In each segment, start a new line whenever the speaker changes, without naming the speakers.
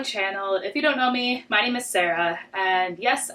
my channel. If you don't know me, my name is Sarah, and yes,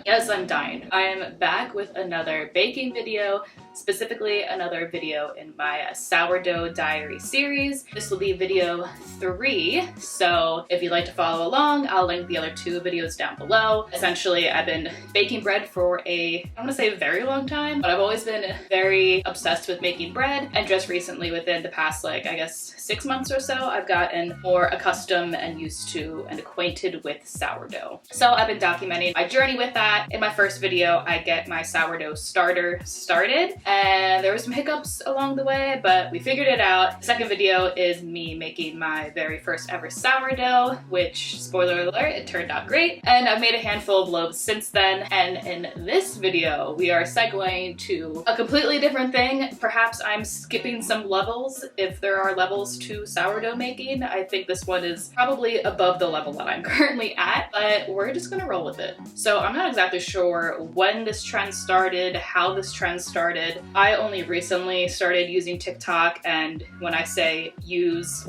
yes, I'm dying. I am back with another baking video, specifically another video in my sourdough diary series. This will be video 3, so if you'd like to follow along, I'll link the other 2 videos down below. Essentially, I've been baking bread for I don't want to say a very long time, but I've always been very obsessed with making bread, and just recently, within the past, I guess 6 months or so, I've gotten more accustomed and used to and acquainted with sourdough. So I've been documenting my journey with that. In my first video, I get my sourdough starter started, and there were some hiccups along the way, but we figured it out. The second video is me making my very first ever sourdough, which, spoiler alert, it turned out great, and I've made a handful of loaves since then. And in this video, we are segueing to a completely different thing. Perhaps I'm skipping some levels, if there are levels to sourdough making. I think this one is probably above the level that I'm currently at, but we're just gonna roll with it. So I'm not exactly sure when this trend started, how this trend started. I only recently started using TikTok, and when I say use,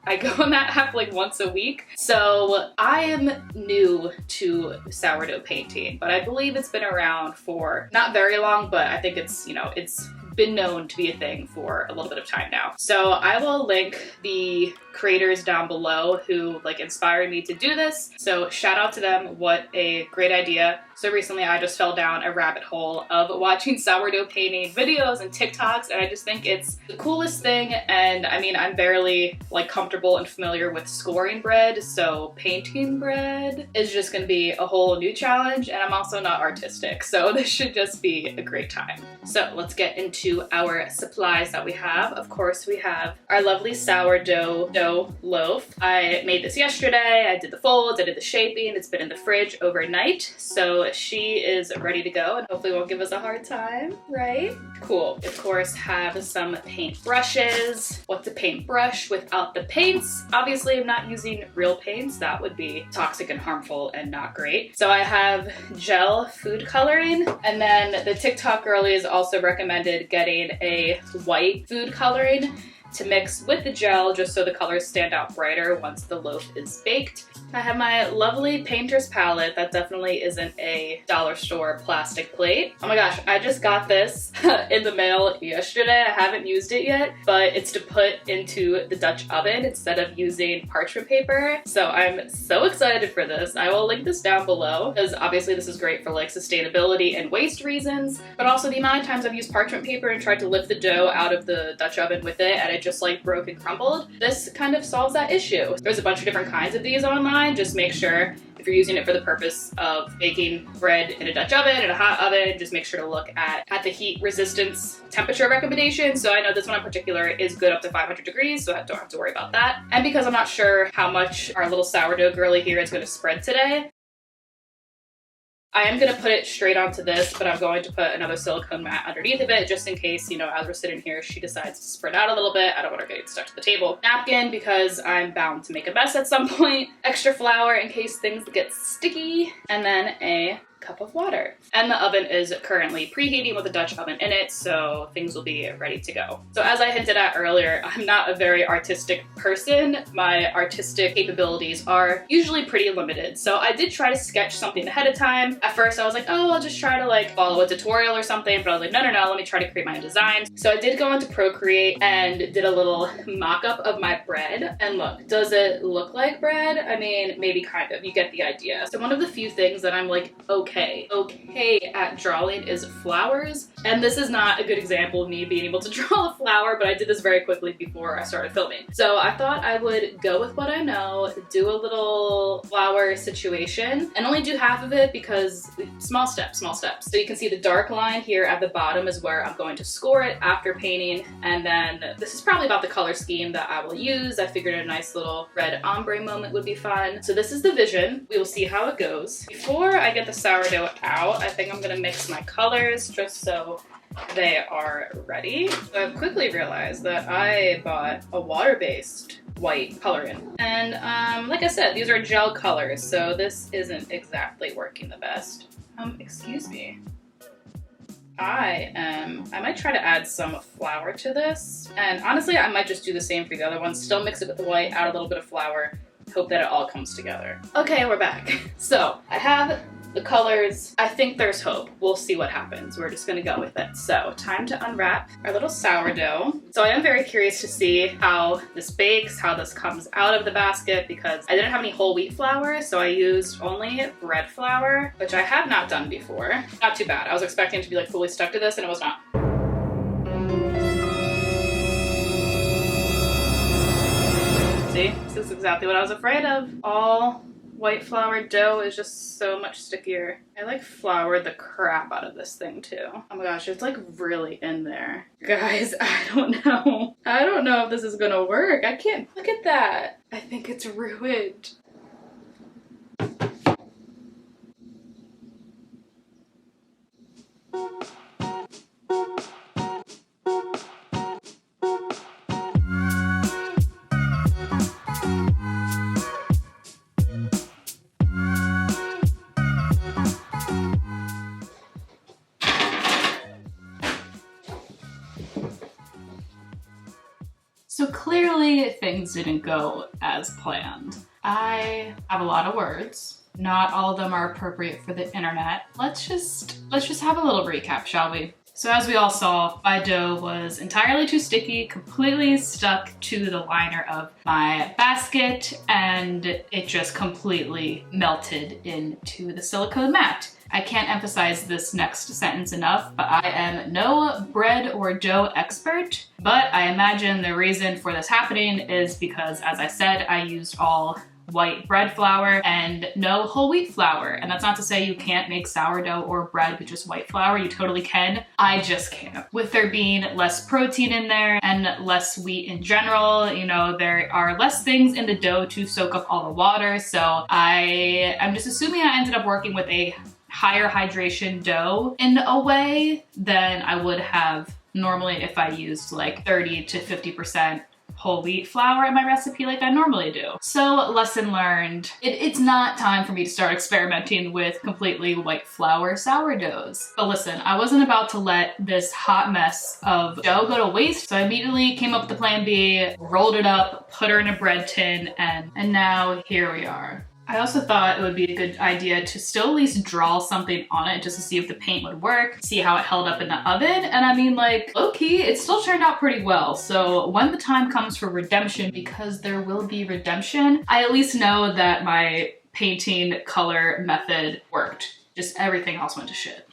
I go on that app once a week. So I am new to sourdough painting, but I believe it's been around for not very long, but I think it's, it's been known to be a thing for a little bit of time now. So I will link the creators down below who inspired me to do this. So shout out to them, what a great idea. So recently I just fell down a rabbit hole of watching sourdough painting videos and TikToks, and I just think it's the coolest thing. And I mean, I'm barely comfortable and familiar with scoring bread, so painting bread is just gonna be a whole new challenge, and I'm also not artistic, so this should just be a great time. So let's get into our supplies that we have. Of course, we have our lovely sourdough dough loaf. I made this yesterday. I did the folds, I did the shaping. It's been in the fridge overnight, so she is ready to go and hopefully won't give us a hard time, right? Cool. Of course, have some paint brushes. What's a paint brush without the paints? Obviously, I'm not using real paints. That would be toxic and harmful and not great. So I have gel food coloring, and then the TikTok girlies also recommended getting a white food coloring to mix with the gel, just so the colors stand out brighter once the loaf is baked. I have my lovely painter's palette. That definitely isn't a dollar store plastic plate. Oh my gosh, I just got this in the mail yesterday. I haven't used it yet, but it's to put into the Dutch oven instead of using parchment paper. So I'm so excited for this. I will link this down below, because obviously this is great for sustainability and waste reasons, but also the amount of times I've used parchment paper and tried to lift the dough out of the Dutch oven with it, and it just broke and crumbled. This kind of solves that issue. There's a bunch of different kinds of these online. Just make sure, if you're using it for the purpose of baking bread in a Dutch oven, in a hot oven, just make sure to look at the heat resistance temperature recommendations. So I know this one in particular is good up to 500 degrees, so I don't have to worry about that. And because I'm not sure how much our little sourdough girly here is going to spread today, I am going to put it straight onto this, but I'm going to put another silicone mat underneath of it, just in case, as we're sitting here, she decides to spread out a little bit. I don't want her getting stuck to the table. Napkin, because I'm bound to make a mess at some point. Extra flour in case things get sticky. And then a cup of water. And the oven is currently preheating with a Dutch oven in it, so things will be ready to go. So as I hinted at earlier, I'm not a very artistic person. My artistic capabilities are usually pretty limited. So I did try to sketch something ahead of time. At first I was like, oh, I'll just try to follow a tutorial or something, but I was like, no, let me try to create my own designs. So I did go into Procreate and did a little mock-up of my bread. And look, does it look like bread? I mean, maybe kind of, you get the idea. So one of the few things that I'm okay at drawing is flowers. And this is not a good example of me being able to draw a flower, but I did this very quickly before I started filming. So I thought I would go with what I know, do a little flower situation, and only do half of it because small steps. So you can see the dark line here at the bottom is where I'm going to score it after painting. And then this is probably about the color scheme that I will use. I figured a nice little red ombre moment would be fun. So this is the vision. We will see how it goes. Before I get the sourdough out, I think I'm gonna mix my colors just so they are ready. So I've quickly realized that I bought a water-based white coloring. And like I said, these are gel colors, so this isn't exactly working the best. Excuse me. I might try to add some flour to this. And honestly, I might just do the same for the other ones. Still mix it with the white, add a little bit of flour, hope that it all comes together. Okay, we're back. So I have the colors. I think there's hope. We'll see what happens. We're just gonna go with it. So time to unwrap our little sourdough. So I am very curious to see how this bakes, how this comes out of the basket, because I didn't have any whole wheat flour, so I used only bread flour, which I have not done before. Not too bad. I was expecting to be like fully stuck to this, and it was not. See, this is exactly what I was afraid of. All white flour dough is just so much stickier. I like floured the crap out of this thing too. Oh my gosh, it's like really in there. Guys, I don't know. I don't know if this is gonna work. I can't, look at that. I think it's ruined. So clearly things didn't go as planned. I have a lot of words. Not all of them are appropriate for the internet. Let's just have a little recap, shall we? So as we all saw, my dough was entirely too sticky, completely stuck to the liner of my basket, and it just completely melted into the silicone mat. I can't emphasize this next sentence enough, but I am no bread or dough expert, but I imagine the reason for this happening is because, as I said, I used all white bread flour and no whole wheat flour. And that's not to say you can't make sourdough or bread with just white flour. You totally can. I just can't. With there being less protein in there and less wheat in general, you know, there are less things in the dough to soak up all the water. So I'm just assuming I ended up working with a higher hydration dough in a way than I would have normally if I used like 30 to 50% whole wheat flour in my recipe like I normally do. So lesson learned. It's not time for me to start experimenting with completely white flour sourdoughs. But listen, I wasn't about to let this hot mess of dough go to waste, so I immediately came up with the plan B, rolled it up, put her in a bread tin, and now here we are. I also thought it would be a good idea to still at least draw something on it just to see if the paint would work, see how it held up in the oven. And I mean, like, low-key, it still turned out pretty well. So when the time comes for redemption, because there will be redemption, I at least know that my painting color method worked. Just everything else went to shit.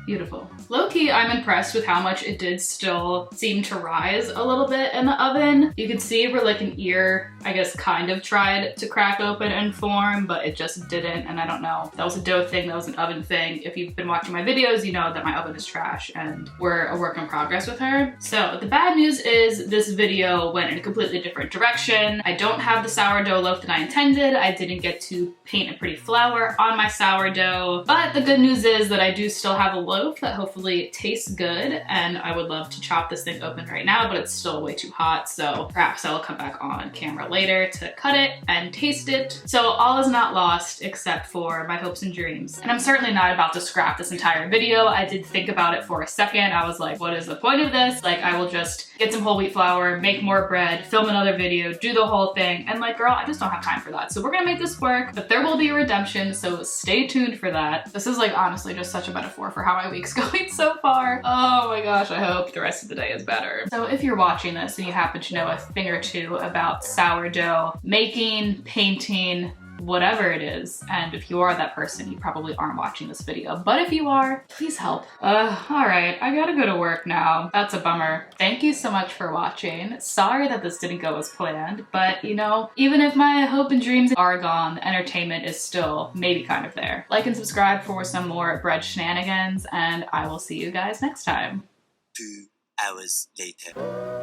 Beautiful. Low-key, I'm impressed with how much it did still seem to rise a little bit in the oven. You can see where like an ear, I guess, kind of tried to crack open and form, but it just didn't, and I don't know. That was a dough thing, that was an oven thing. If you've been watching my videos, you know that my oven is trash and we're a work in progress with her. So the bad news is this video went in a completely different direction. I don't have the sourdough loaf that I intended. I didn't get to paint a pretty flower on my sourdough, but the good news is that I do still have a loaf that hopefully tastes good, and I would love to chop this thing open right now, but it's still way too hot, so perhaps I will come back on camera later to cut it and taste it. So all is not lost except for my hopes and dreams. And I'm certainly not about to scrap this entire video. I did think about it for a second. I was like, what is the point of this? Like, I will just get some whole wheat flour, make more bread, film another video, do the whole thing, and like, girl, I just don't have time for that. So we're gonna make this work, but there will be a redemption, so stay tuned for that. This is like honestly just such a metaphor for how my week's going so far. Oh my gosh, I hope the rest of the day is better. So if you're watching this and you happen to know a thing or two about sourdough making, painting, whatever it is, and if you are that person, you probably aren't watching this video, but if you are, please help. All right, I gotta go to work now. That's a bummer. Thank you so much for watching. Sorry that this didn't go as planned, but you know, even if my hope and dreams are gone, the entertainment is still maybe kind of there. Like and subscribe for some more bread shenanigans, and I will see you guys next time.
2 hours later.